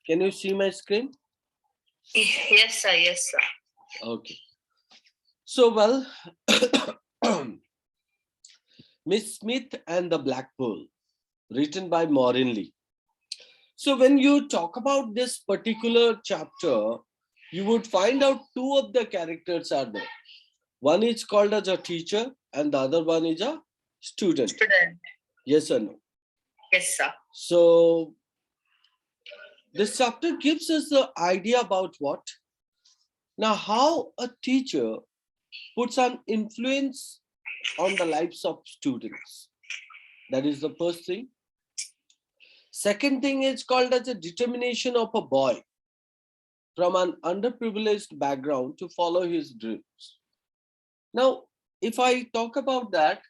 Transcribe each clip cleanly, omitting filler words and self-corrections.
Can you see my screen? Yes, sir. Yes, sir. Okay. So, well, Miss Smith and the Black Pearl, written by Maureen Lee. So, when you talk about this particular chapter, you would find out two of the characters are there. One is called as a teacher, and the other one is a student. Student. Yes or no? Yes, sir. So, this chapter gives us the idea about what? Now, how a teacher puts an influence on the lives of students. That is the first thing. Second thing is called as a determination of a boy from an underprivileged background to follow his dreams. Now, if I talk about that,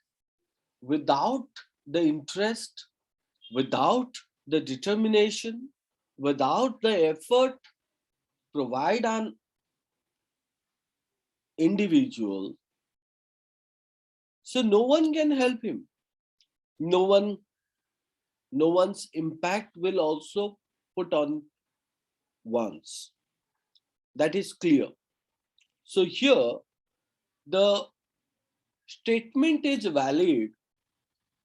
without the interest, without the determination, without the effort provide an individual, so no one can help him. No one's impact will also put on one's. That is clear. So here the statement is valid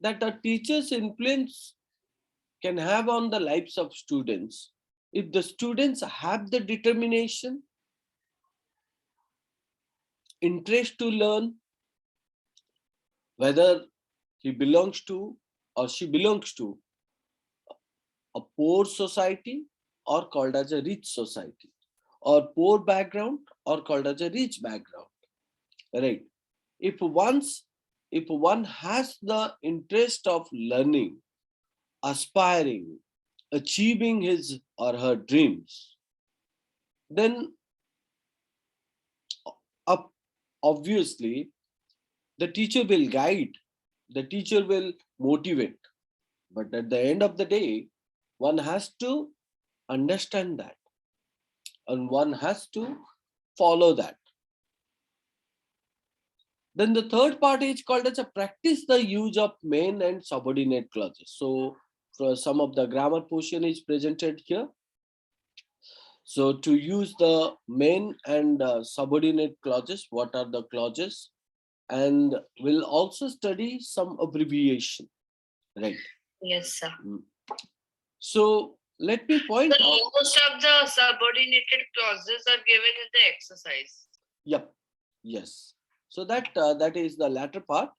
that a teacher's influence can have on the lives of students if the students have the determination, interest to learn, whether he belongs to or she belongs to a poor society or called as a rich society, or poor background or called as a rich background, right? if once if one has the interest of learning, aspiring, achieving his or her dreams, then obviously the teacher will guide, the teacher will motivate, but at the end of the day one has to understand that and one has to follow that. Then the third part is called as a practice the use of main and subordinate clauses. So for some of the grammar portion is presented here. So to use the main and subordinate clauses, what are the clauses? And we'll also study some abbreviation, right? Yes, sir. So let me point out. Most of the subordinated clauses are given in the exercise. Yep. Yes. So that is the latter part.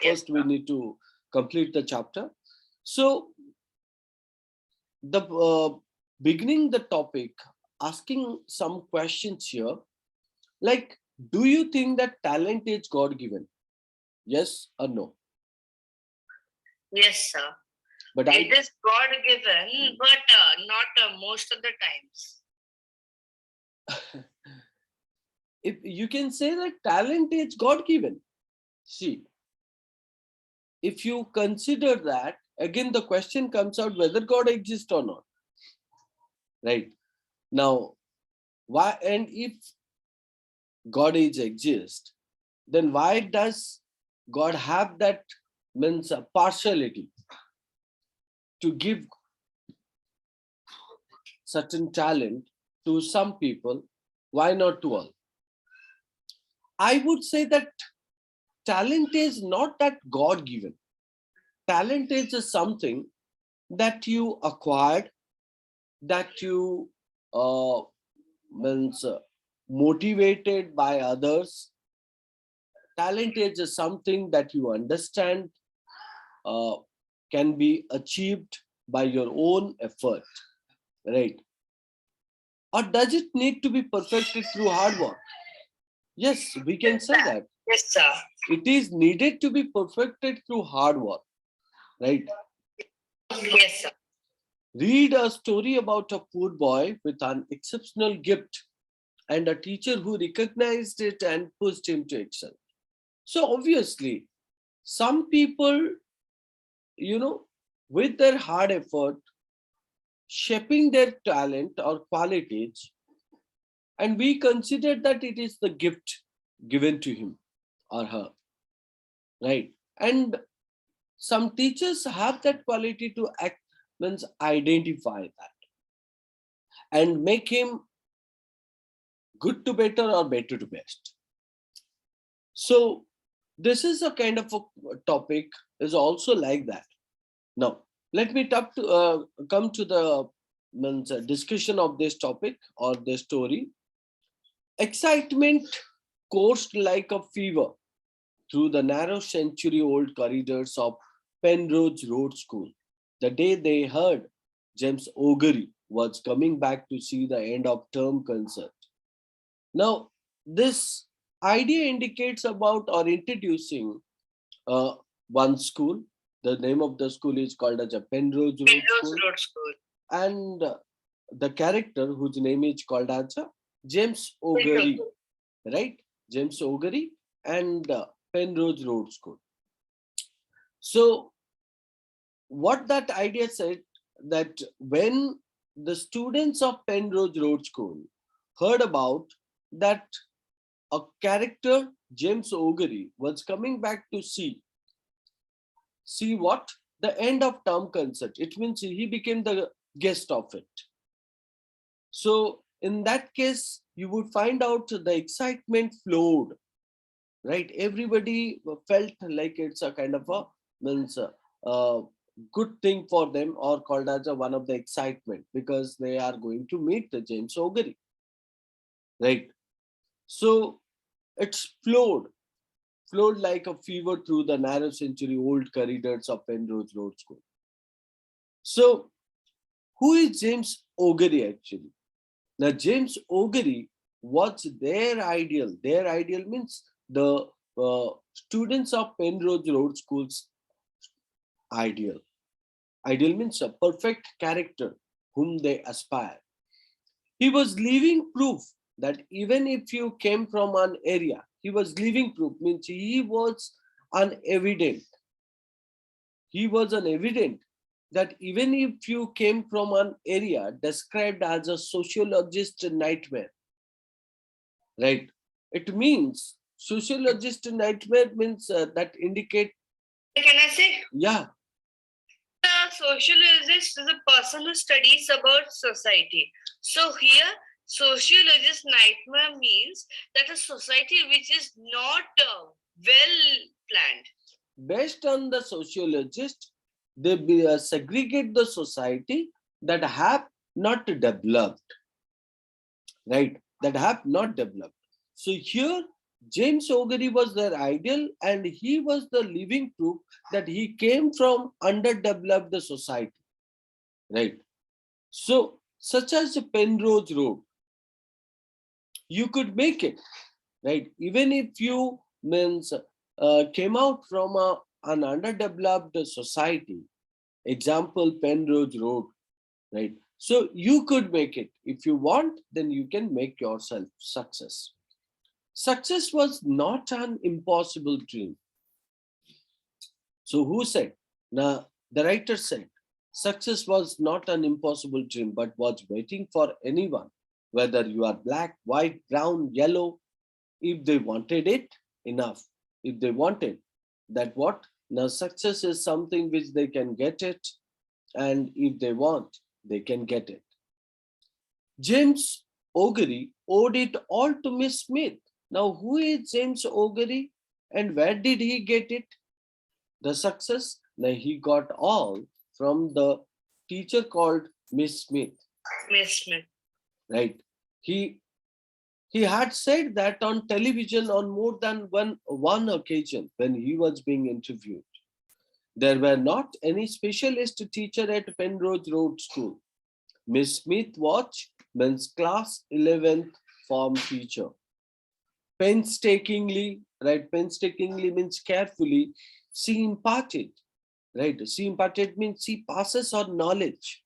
First we need to complete the chapter. So the beginning the topic, asking some questions here, like, do you think that talent is God given? Yes or no? Yes, sir. But it is God given, but not most of the times. If you can say that talent is God given. See, if you consider that, again the question comes out whether God exists or not. Right? Now, why, and if God is exist, then why does God have that means a partiality to give certain talent to some people? Why not to all? I would say that talent is not that God given. Talent is just something that you acquired, that you means motivated by others. Talent is just something that you understand uh, can be achieved by your own effort, right? Or does it need to be perfected through hard work? Yes, we can say that. Yes, sir. It is needed to be perfected through hard work, right? Yes, sir. Read a story about a poor boy with an exceptional gift and a teacher who recognized it and pushed him to excel. So obviously, some people, with their hard effort, shaping their talent or qualities, and we consider that it is the gift given to him or her, right? And some teachers have that quality to act, means identify that. and make him good to better or better to best. So this is a kind of a topic is also like that. Now let me come to the discussion of this topic or the story. Excitement coursed like a fever through the narrow century-old corridors of Penrose Road School the day they heard James O'Grady was coming back to see the end of term concert. Now, this idea indicates about or introducing one school. The name of the school is called as a Penrose Road Penrose School, Road School. and the character whose name is called as James O'Grady, right? James O'Grady and Penrose Road School. So what that idea said, that when the students of Penrose Road School heard about that a character, James O'Grady, was coming back to see what? The end of term concert. It means he became the guest of it. So in that case, you would find out the excitement flowed, right? Everybody felt like it's a kind of a good thing for them, or called as one of the excitement, because they are going to meet the James O'Grady, right? So it's flowed like a fever through the narrow century-old corridors of Penrose Road School. So who is James O'Grady actually? Now, James O'Grady was their ideal. Their ideal means the students of Penrose Road School's ideal. Ideal means a perfect character whom they aspire. He was living proof that even if you came from an area, he was living proof, means he was an evident. He was an evident that even if you came from an area described as a sociologist nightmare, right? It means sociologist nightmare means that indicate. Can I say? Yeah. A sociologist is a person who studies about society. So here, sociologist nightmare means that a society which is not well planned. Based on the sociologist, they segregate the society that have not developed, right? That have not developed. So here, James O'Grady was their ideal, and he was the living proof that he came from underdeveloped society, right? So, such as Penrose Road, you could make it, right? Even if you came out from an underdeveloped society, example Penrose Road, right? So you could make it. If you want, then you can make yourself success. Success was not an impossible dream. So who said? Now, the writer said, success was not an impossible dream, but was waiting for anyone, whether you are black, white, brown, yellow, if they wanted it enough. If they wanted that, what? Now, success is something which they can get it, and if they want, they can get it. James O'Grady owed it all to Miss Smith. Now, who is James O'Grady and where did he get it? The success? Now, he got all from the teacher called Miss Smith. Miss Smith. Right. He had said that on television on more than one occasion when he was being interviewed. There were not any specialist teacher at Penrose Road School. Miss Smith was men's class 11th form teacher. Painstakingly, right? Painstakingly means carefully. She imparted, right? She imparted means she passes on knowledge,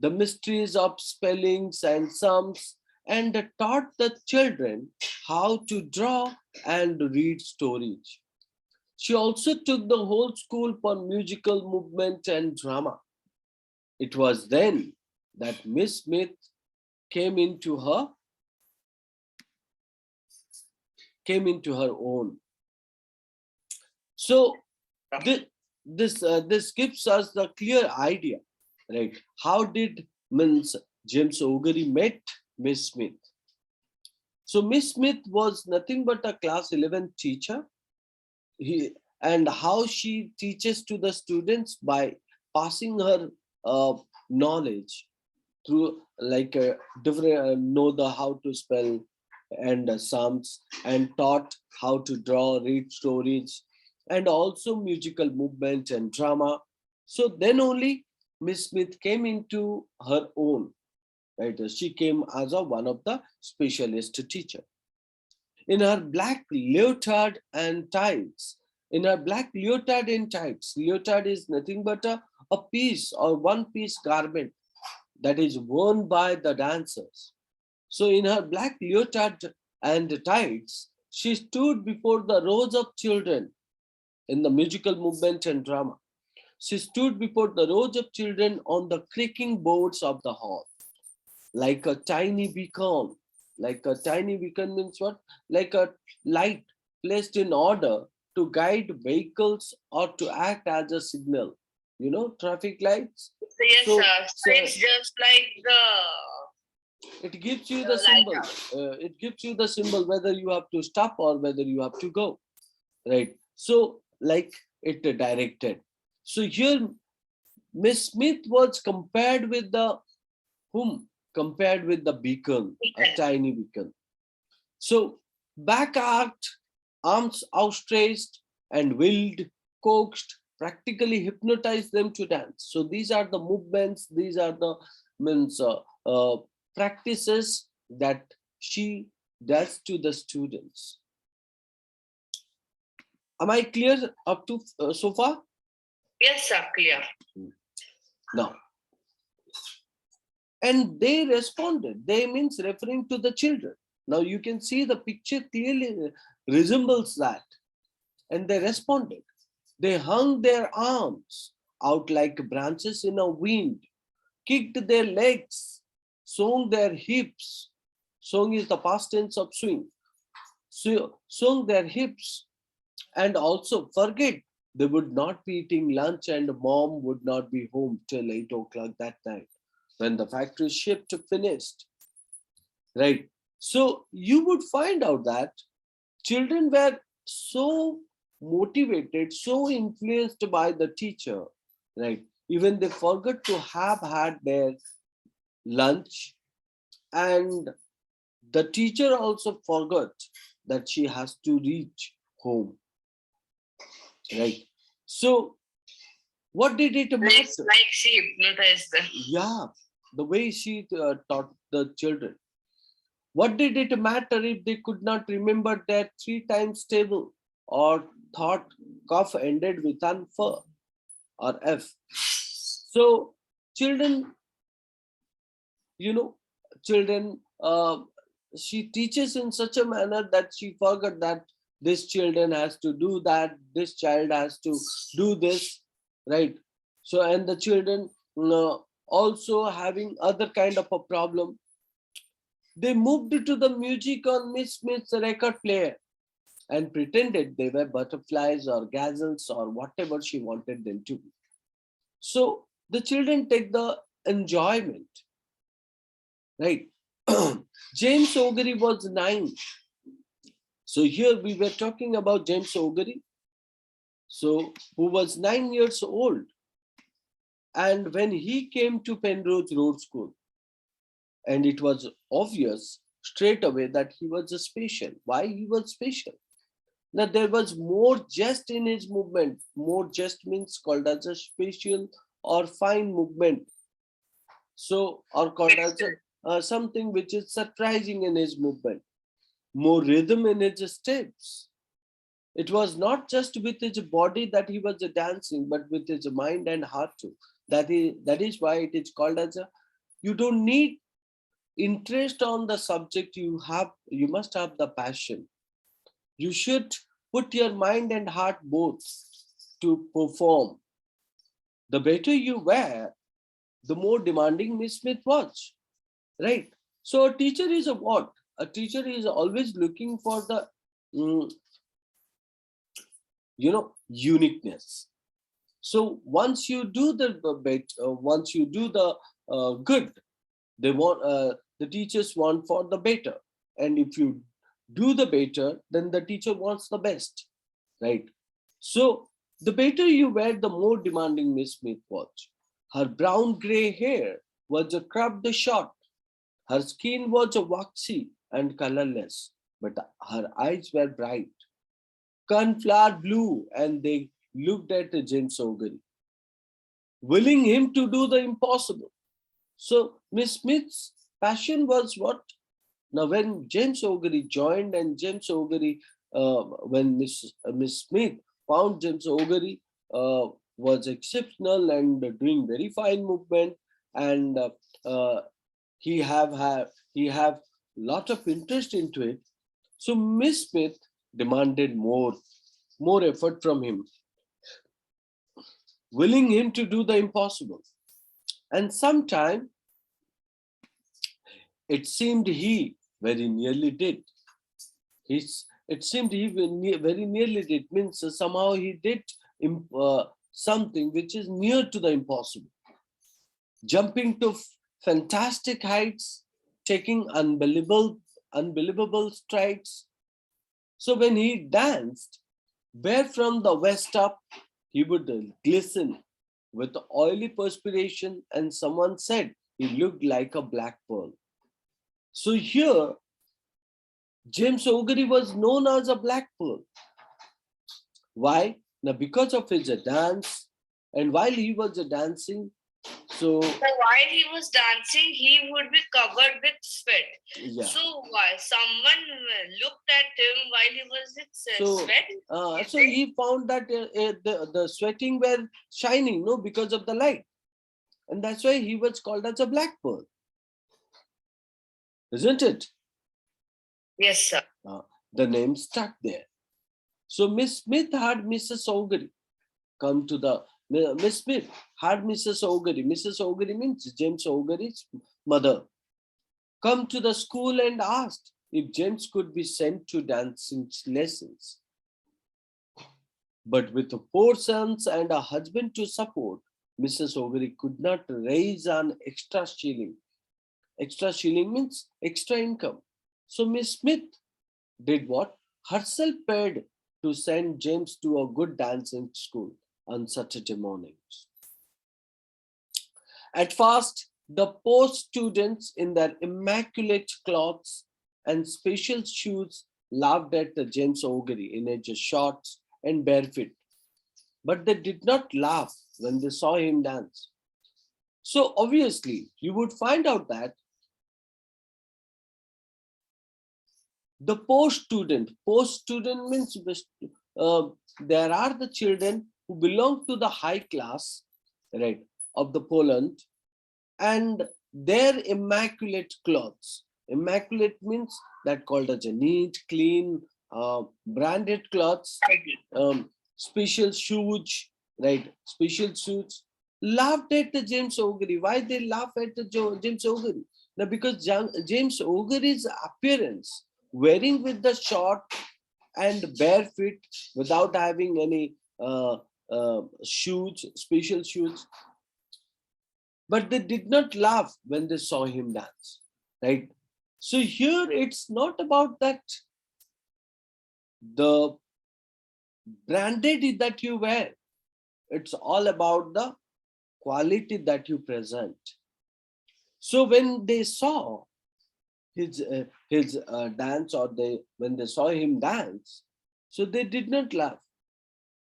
the mysteries of spellings and sums, and taught the children how to draw and read stories. She also took the whole school for musical movement and drama. It was then that Miss Smith came into her own. So this gives us the clear idea, right? How did James O'Grady met Miss Smith. So Miss Smith was nothing but a class 11 teacher. And how she teaches to the students by passing her knowledge through like different know the how to spell and sums, and taught how to draw, read stories, and also musical movement and drama. So then only Miss Smith came into her own, right? She came as a one of the specialist teacher. In her black leotard and tights, in her black leotard and tights, leotard is nothing but a piece or one piece garment that is worn by the dancers. So in her black leotard and tights, she stood before the rows of children in the musical movement and drama. She stood before the rows of children on the creaking boards of the hall, like a tiny beacon. Like a tiny beacon means what? Like a light placed in order to guide vehicles or to act as a signal. You know, traffic lights. So yes, So, so it's just like it gives you the the symbol. lighthouse. It gives you the symbol whether you have to stop or whether you have to go. Right. So, like it directed. So here, Miss Smith was compared with the whom? Compared with the beacon, a Beacon. tiny beacon. So back arched, arms outstretched, and willed, coaxed, practically hypnotized them to dance. So these are the movements, these are the means practices that she does to the students. Am I clear up to so far? Yes, sir, clear. Now, and they responded. They means referring to the children. Now you can see the picture clearly resembles that. And they responded. They hung their arms out like branches in a wind, kicked their legs, swung their hips. Swung is the past tense of swing. So, swung their hips, and also forget they would not be eating lunch and mom would not be home till 8 o'clock that night when the factory shift finished. Right. So you would find out that children were so motivated, so influenced by the teacher, right? Even they forgot to have had their lunch, and the teacher also forgot that she has to reach home, right? So what did it matter? Like she hypnotized them. Yeah, the way she taught the children. What did it matter if they could not remember their three times table or thought cough ended with an f or f? So children, you know, children, she teaches in such a manner that she forgot that this children has to do that, this child has to do this, right? So and the children also having other kind of a problem. They moved to the music on Miss Smith's record player and pretended they were butterflies or gazelles or whatever she wanted them to be. So the children take the enjoyment, right? James O'Grady was 9. So here we were talking about James O'Grady, so who was 9 years old. And when he came to Penrose Road School, and it was obvious straight away that he was a special. Why he was special? That there was more jest in his movement. More jest means called as a special or fine movement. So, or called as something which is surprising in his movement. More rhythm in his steps. It was not just with his body that he was dancing, but with his mind and heart too. That is why it is called as a. You don't need interest on the subject. You must have the passion. You should put your mind and heart both to perform. The better you were, the more demanding Miss Smith was, right? So a teacher is a what? A teacher is always looking for the mm, uniqueness. So once you do the good, The teachers want for the better, and if you do the better, then the teacher wants the best, right? So the better you were, the more demanding Miss Smith was. Her brown gray hair was a cropped short. Her skin was a waxy and colorless, but her eyes were bright, cornflower blue, and they looked at James O'Grady, willing him to do the impossible. So Miss Smith's passion was what? Now, when James O'Grady joined, and James O'Grady, when Miss Smith found James O'Grady was exceptional and doing very fine movement, and he have lot of interest into it. So Miss Smith demanded more effort from him, willing him to do the impossible. And sometime it seemed he very nearly did. It seemed he very nearly did, means somehow he did something which is near to the impossible. Jumping to fantastic heights, taking unbelievable strides. So when he danced, bare from the waist up, he would glisten with oily perspiration, and someone said he looked like a black pearl. So here, James O'Grady was known as a black pearl. Why? Now, because of his dance, and while he was dancing, so while he was dancing, he would be covered with sweat. yeah. So why someone looked at him while he was in sweat? So he found that the sweating were shining, no, because of the light, and that's why he was called as a black pearl, isn't it? Yes, sir. The name stuck there. So Miss Smith had Mrs. O'Grady come to the Miss Smith had Mrs. O'Grady. Mrs. O'Grady means James O'Grady's mother. Come to the school and asked if James could be sent to dancing lessons. But with 4 sons and a husband to support, Mrs. O'Grady could not raise an extra shilling. Extra shilling means extra income. So Miss Smith did what? Herself paid to send James to a good dancing school on Saturday mornings. At first, the poor students in their immaculate clothes and special shoes laughed at the James O'Grady in his shorts and barefoot, but they did not laugh when they saw him dance. So obviously, you would find out that the poor student means there are the children who belong to the high class, right, of the Poland, and their immaculate clothes. Immaculate means that called as a neat, clean, branded clothes, special shoes, right? Special suits. Laughed at the James O'Grady. Why they laugh at the James O'Grady? Now, because James O'Grady's appearance, wearing with the short and bare feet without having any shoes, special shoes. But they did not laugh when they saw him dance, right? So here it's not about that the branded that you wear. It's all about the quality that you present. So when they saw his dance, or when they saw him dance, so they did not laugh.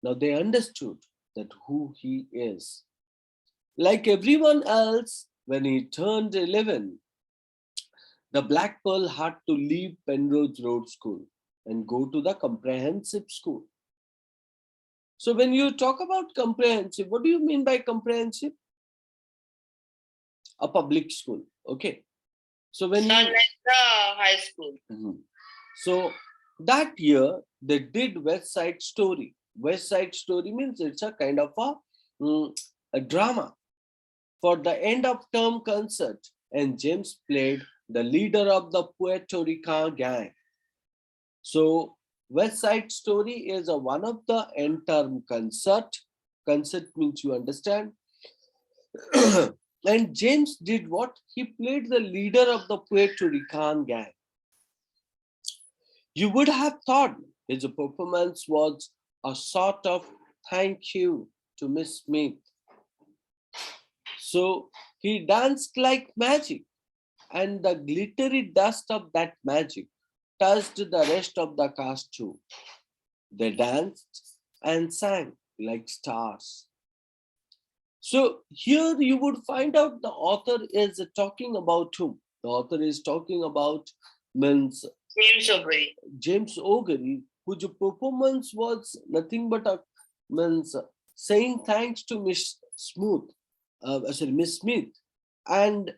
Now they understood that who he is. Like everyone else, when he turned 11, the Black Pearl had to leave Penrose Road School and go to the comprehensive school. So when you talk about comprehensive, what do you mean by comprehensive? A public school, okay. So when like the high school. So that year they did West Side Story. West Side Story means it's a kind of a drama for the end of term concert, and James played the leader of the Puerto Rican gang. So West Side Story is one of the end term concert. Concert means you understand. And James did what? He played the leader of the Puerto Rican gang. You would have thought his performance was a sort of thank you to Miss Smith. So he danced like magic, and the glittery dust of that magic touched the rest of the cast too. They danced and sang like stars. So here you would find out the author is talking about whom? The author is talking about means James O'Grady. James O'Grady, whose performance was nothing but a means saying thanks to Miss Smith, and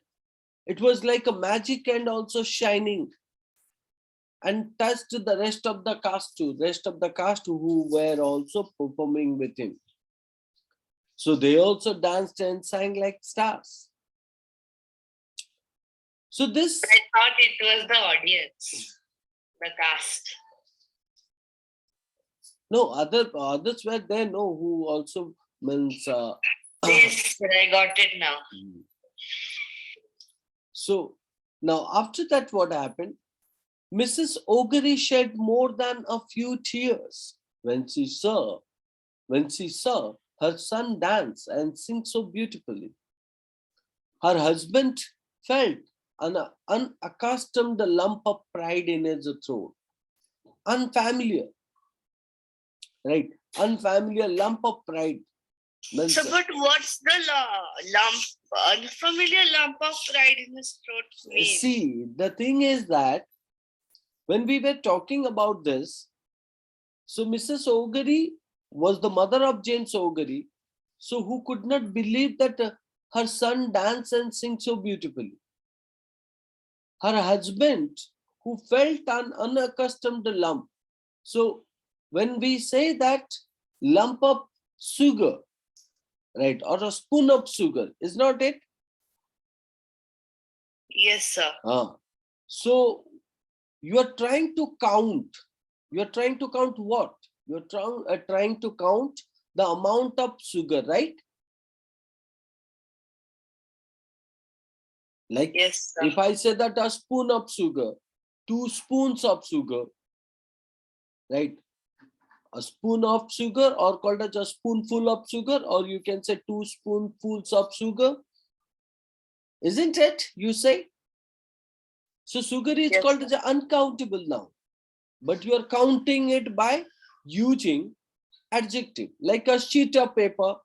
it was like a magic and also shining, and touched the rest of the cast too, rest of the cast who were also performing with him. So they also danced and sang like stars. So this, I thought it was the audience, the cast. no, others were there, no, who also means. Yes, I got it now. So now after that, what happened? Mrs. O'Grady shed more than a few tears when she saw her son dance and sing so beautifully. Her husband felt an unaccustomed lump of pride in his throat. Unfamiliar, right? Unfamiliar lump of pride. Means, So, but what's the lump, unfamiliar lump of pride in his throat mean? see, the thing is that when we were talking about this, so Mrs. O'Grady was the mother of James O'Grady, so who could not believe that her son dance and sing so beautifully. Her husband, who felt an unaccustomed lump. So when we say that lump of sugar, right, or a spoon of sugar, is not it? Yes, sir. So you are trying to count. You are trying to count what? You are trying to count the amount of sugar, right? Like, yes, sir. if I say that a spoon of sugar, 2 spoons of sugar, right? A spoon of sugar, or called as a spoonful of sugar, or you can say 2 spoonfuls of sugar. Isn't it? You say? So sugar is Yes, called as uncountable now. But you are counting it by using adjective. Like a sheet of paper.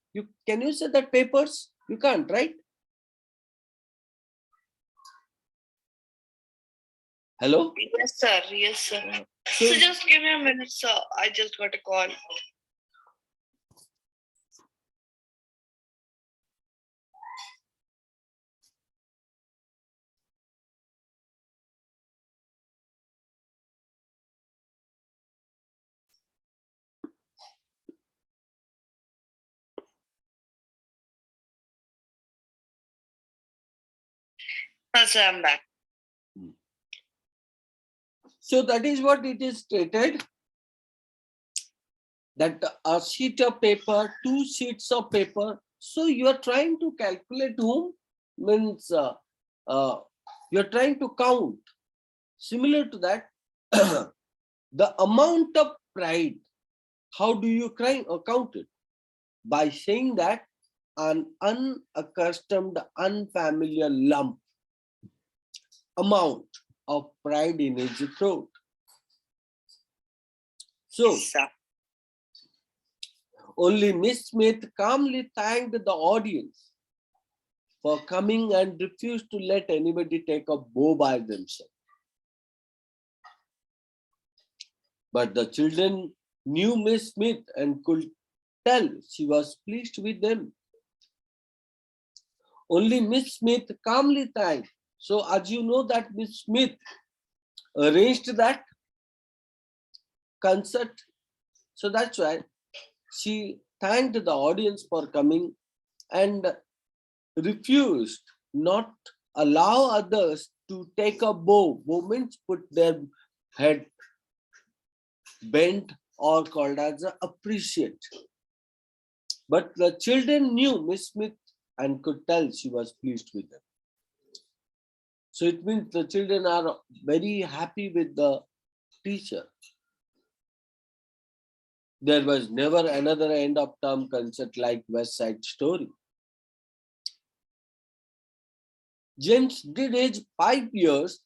Can you say that papers? You can't, right? Hello? Yes, sir. Yes, sir. So, So just give me a minute, sir. I just got a call. Sir, I'm back. so that is what it is stated, that a sheet of paper, 2 sheets of paper. So you are trying to calculate whom, means you're trying to count. Similar to that, the amount of pride, how do you count it? By saying that an unaccustomed, unfamiliar lump, amount of pride in his throat. So, Yes, sir. only Miss Smith calmly thanked the audience for coming and refused to let anybody take a bow by themselves. But the children knew Miss Smith and could tell she was pleased with them. Only Miss Smith calmly thanked. So as you know that Miss Smith arranged that concert. So that's why she thanked the audience for coming and refused not allow others to take a bow. Bow means put their head bent or called as a appreciate. But the children knew Miss Smith and could tell she was pleased with them. So it means the children are very happy with the teacher. There was never another end of term concert like West Side Story. James did age 5 years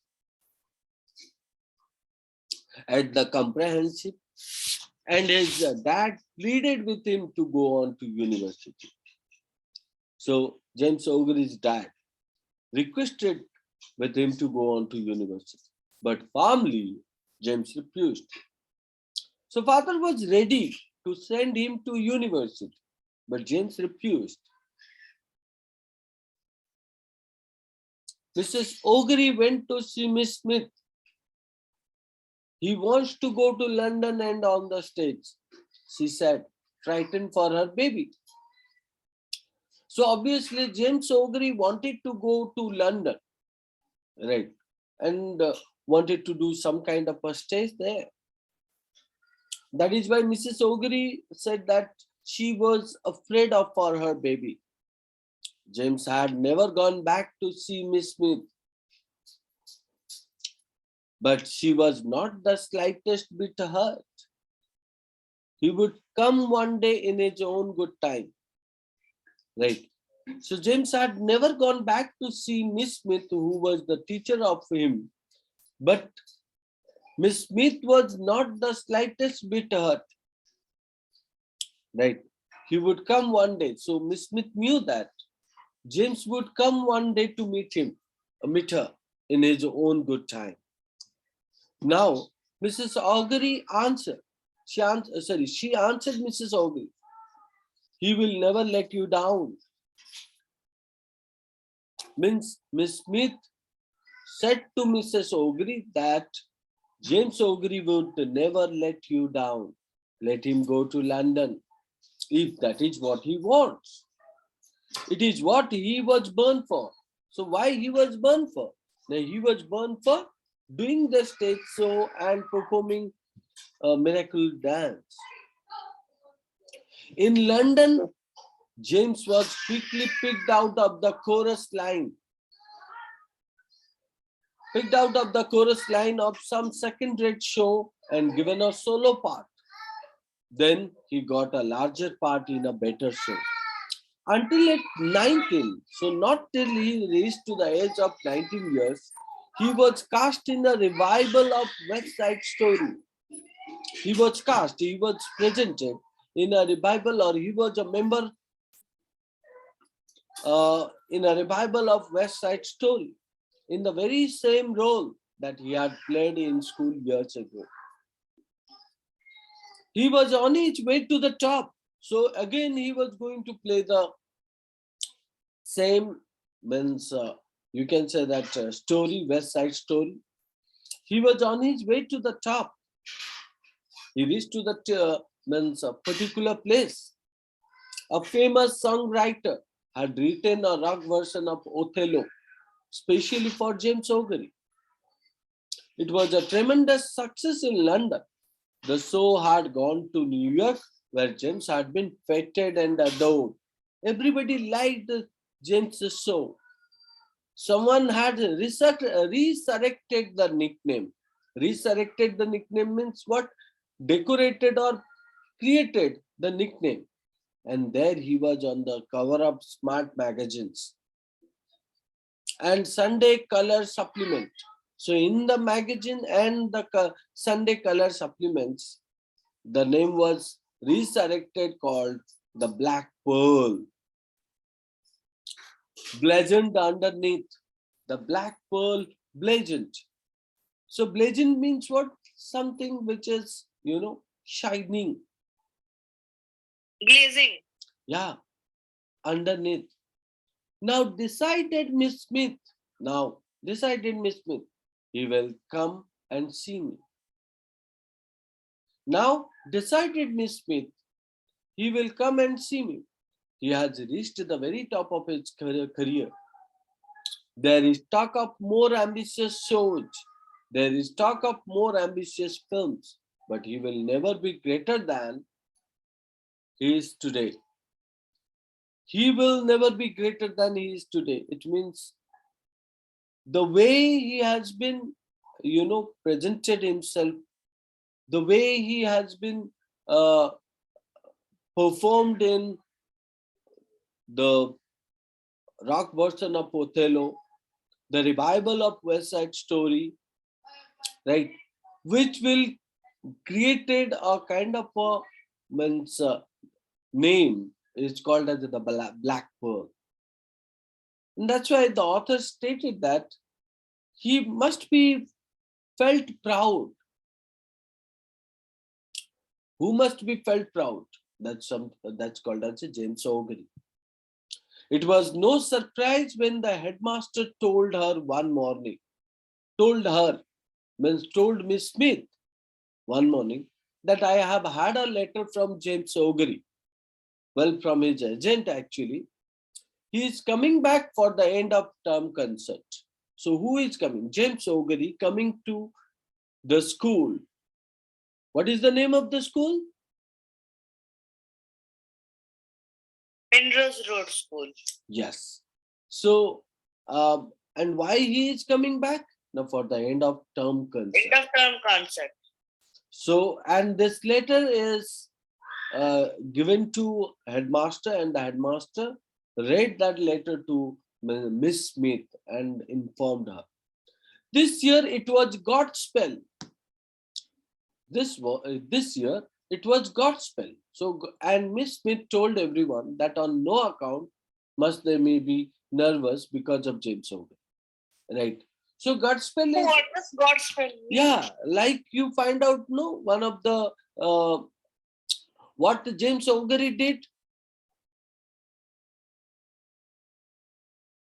at the comprehensive, and his dad pleaded with him to go on to university. So James O'Grady's dad requested with him to go on to university, but firmly James refused. So father was ready to send him to university, but James refused. Mrs. O'Grady went to see Miss Smith. He wants to go to London and on the stage, she said, frightened for her baby. So obviously James O'Grady wanted to go to London, right? And wanted to do some kind of a stage there. That is why Mrs. O'Grady said that she was afraid of for her baby. James had never gone back to see Miss Smith, but she was not the slightest bit hurt. He would come one day in his own good time. Right. So James had never gone back to see Miss Smith, who was the teacher of him, but Miss Smith was not the slightest bit hurt. Right. He would come one day. So Miss Smith knew that James would come one day to meet her in his own good time. Now, Mrs. O'Grady answered. She answered Mrs. O'Grady. He will never let you down. Means Miss Smith said to Mrs. O'Grady that James O'Grady would never let you down. Let him go to London if that is what he wants. It is what he was born for. So why he was born for? Now he was born for doing the stage show and performing a miracle dance. In London, James was quickly picked out of the chorus line of some second-rate show and given a solo part. Then he got a larger part in a better show. Until at 19, so not till he reached to the age of 19 years, he was cast in a revival of West Side Story. He was presented in a revival, or he was a member in a revival of West Side Story in the very same role that he had played in school years ago. He was on his way to the top. So again, he was going to play the same, means you can say that story, West Side Story. He was on his way to the top. He reached to the means a particular place. A famous songwriter had written a rock version of Othello, specially for James O'Grady. It was a tremendous success in London. The show had gone to New York, where James had been feted and adored. Everybody liked James's show. Someone had resurrected the nickname. Resurrected the nickname means what? Decorated or created the nickname. And there he was on the cover of Smart magazines and Sunday Color Supplement. So in the magazine and the Sunday Color Supplements, the name was resurrected, called the Black Pearl. Blazoned underneath, the Black Pearl blazoned. So blazoned means what? Something which is, shining. Glazing. Yeah, underneath. Now decided Miss Smith, he will come and see me. Now decided Miss Smith, he will come and see me. He has reached the very top of his career. There is talk of more ambitious shows. There is talk of more ambitious films, but he will never be greater than he is today. he will never be greater than he is today. It means the way he has been, presented himself, the way he has been uh, performed in the rock version of Othello, the revival of West Side Story, right, which will created a kind of a means name is called as the Black Pearl. And that's why the author stated that he must be felt proud. Who must be felt proud? That's called as a James O'Grady. It was no surprise when the headmaster told her one morning, told her, means told Miss Smith one morning, that I have had a letter from James O'Grady. Well, from his agent actually. He is coming back for the end of term concert. So who is coming? James O'Grady coming to the school. What is the name of the school? Penrose Road School. Yes. So, and why he is coming back? Now for the end of term concert. End of term concert. So, and this letter is given to headmaster, and the headmaster read that letter to Miss Smith and informed her. This year it was Godspell. This year it was Godspell. So, and Miss Smith told everyone that on no account must they may be nervous because of James O'Grady. Right. So Godspell is, what does Godspell mean? Yeah, like you find out, no, one of the what James O'Grady did.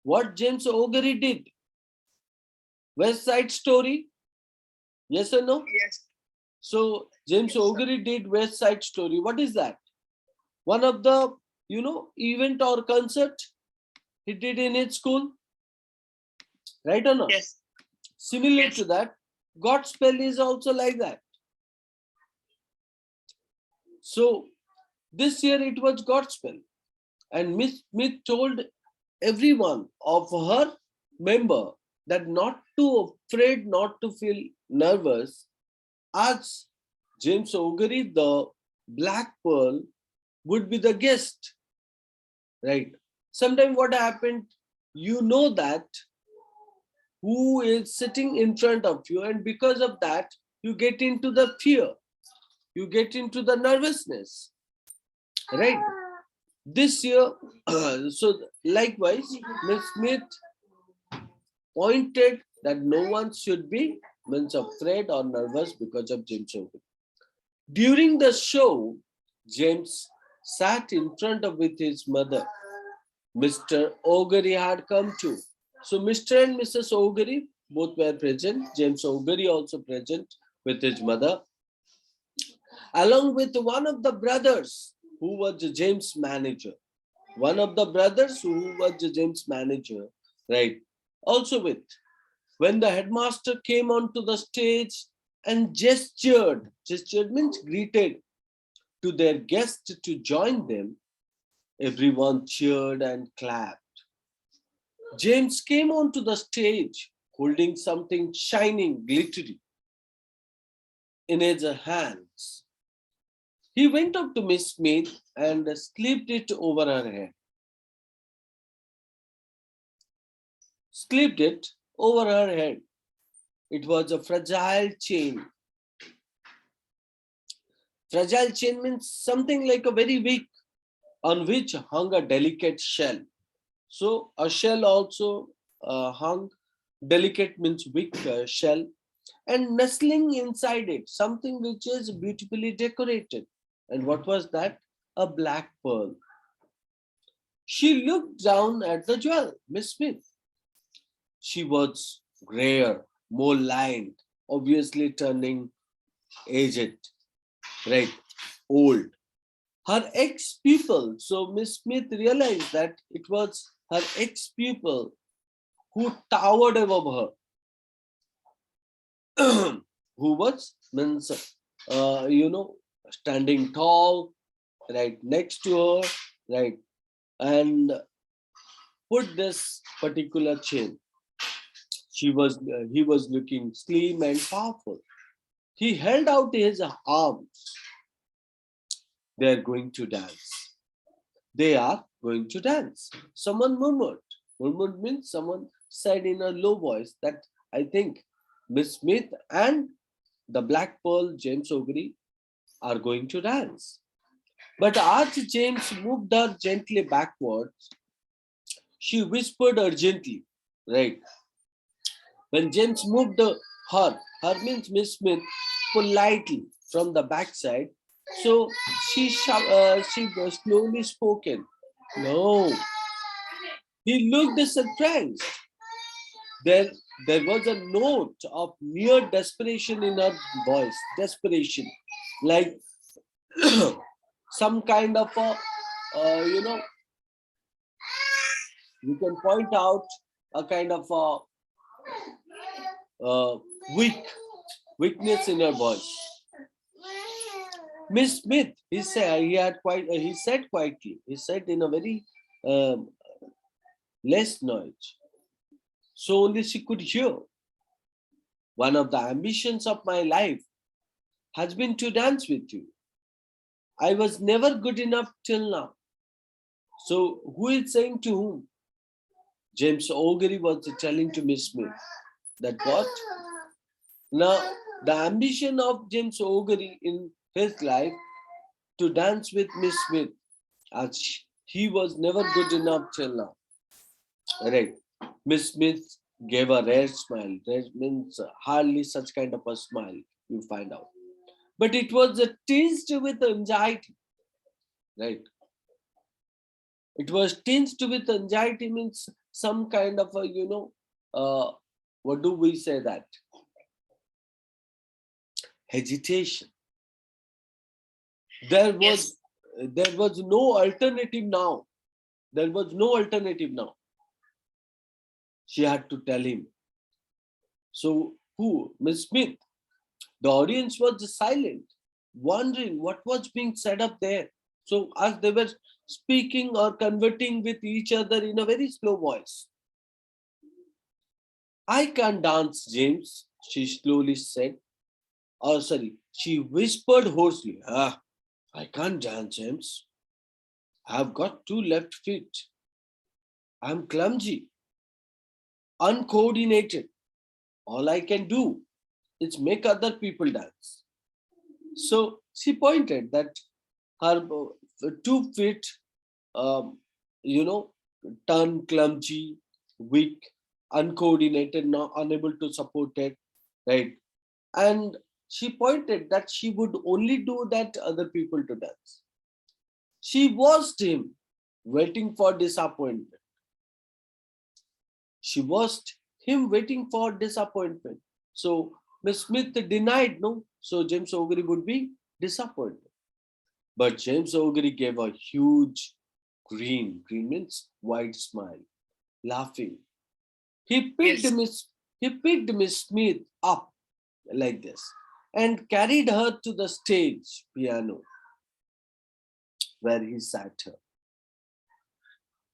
What James O'Grady did. West Side Story. Yes or no? Yes. So James Yes, O'Grady did West Side Story. What is that? One of the, event or concert he did in his school. Right or not? Yes. Similar Yes. to that, Godspell is also like that. So this year it was Godspell. And Miss Smith told everyone of her member that not to afraid, not to feel nervous, as James O'Grady, the Black Pearl, would be the guest. Right. Sometimes what happened, that who is sitting in front of you, and because of that, you get into the fear, you get into the nervousness. Right. This year, so likewise, Miss Smith pointed that no one should be afraid or nervous because of James O'Grady. During the show, James sat in front of with his mother. Mr. O'Grady had come too. So Mr. and Mrs. O'Grady both were present. James O'Grady also present with his mother, along with one of the brothers who was James' manager. One of the brothers who was James' manager, right? Also with. When the headmaster came onto the stage and gestured means greeted to their guest to join them, everyone cheered and clapped. James came onto the stage holding something shining, glittery in his hands. He went up to Miss Smith and slipped it over her head. Slipped it over her head. It was a fragile chain. Fragile chain means something like a very weak, on which hung a delicate shell. So a shell also hung. Delicate means weak shell. And nestling inside it, something which is beautifully decorated. And what was that? A black pearl. She looked down at the jewel, Miss Smith. She was grayer, more lined, obviously turning aged, right, old. Her ex-pupil, so Miss Smith realized that it was her ex-pupil who towered above her, who was means standing tall, right next to her, right, and put this particular chain. He was looking slim and powerful. He held out his arms. They are going to dance. They are going to dance. Someone murmured. Murmured means someone said in a low voice that I think Miss Smith and the Black Pearl, James O'Grady, are going to dance. But as James moved her gently backwards, she whispered urgently, right? When James moved her means Miss Smith, politely from the backside, so she was slowly spoken. No, he looked surprised. There, there was a note of near desperation in her voice. Desperation, like some kind of a, you know, you can point out a kind of a uh, weakness in her voice. Miss Smith, he said quietly. He said in a very um, less noise, so only she could hear. One of the ambitions of my life has been to dance with you. I was never good enough till now. So who is saying to whom? James O'Grady was telling to Miss Smith that what? Now the ambition of James O'Grady in his life to dance with Miss Smith, as he was never good enough till now. Right. Miss Smith gave a rare smile. Rare means hardly such kind of a smile you find out. But it was tinged with anxiety. Right. It was tinged with anxiety means some kind of a, what do we say that? Hesitation. There Yes. was no alternative now. There was no alternative now. She had to tell him. So who? Miss Smith. The audience was silent, wondering what was being said up there. So as they were speaking or converting with each other in a very slow voice. I can't dance, James, she slowly said. Oh, sorry, she whispered hoarsely. Ah, I can't dance, James. I've got two left feet. I'm clumsy, uncoordinated. All I can do is make other people dance. So she pointed that her 2 feet, um, you know, turn clumsy, weak, uncoordinated, not unable to support it, right? And she pointed that she would only do that other people to dance. She watched him waiting for disappointment. She watched him waiting for disappointment. So Miss Smith denied no. So James O'Grady would be disappointed. But James O'Grady gave a huge green means wide smile, laughing. He picked Yes. Miss he picked Miss Smith up like this and carried her to the stage piano where he sat her.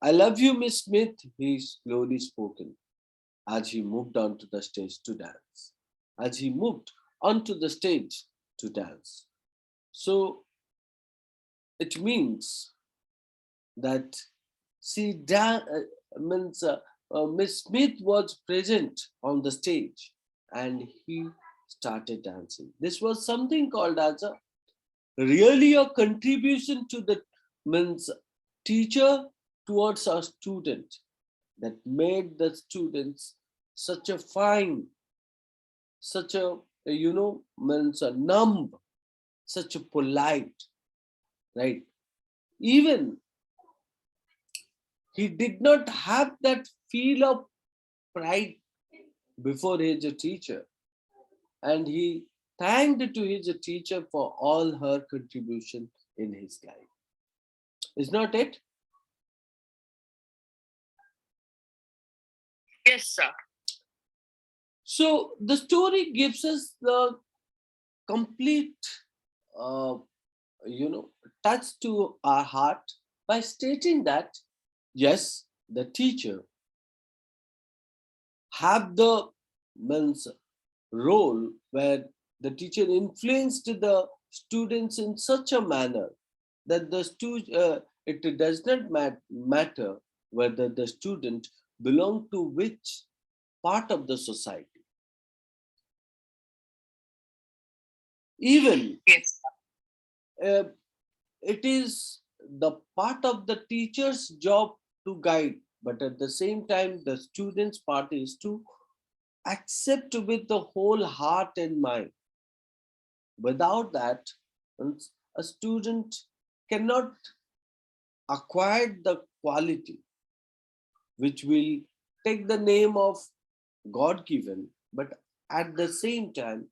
I love you, Miss Smith, he slowly spoken as he moved onto the stage to dance. As he moved onto the stage to dance. So it means that means Miss Smith was present on the stage and he started dancing. This was something called as a really a contribution to the means teacher towards a student that made the students such a fine, such a means a numb, such a polite, right? Even he did not have that feel of pride before his teacher, and he thanked to his teacher for all her contribution in his life. Is not it? Yes, sir. So the story gives us the complete, uh, touch to our heart by stating that Yes, the teacher have the means role where the teacher influenced the students in such a manner that it does not matter whether the student belong to which part of the society. Even Yes. uh, it is the part of the teacher's job to guide, but at the same time the student's part is to accept with the whole heart and mind. Without that, a student cannot acquire the quality which will take the name of God given, but at the same time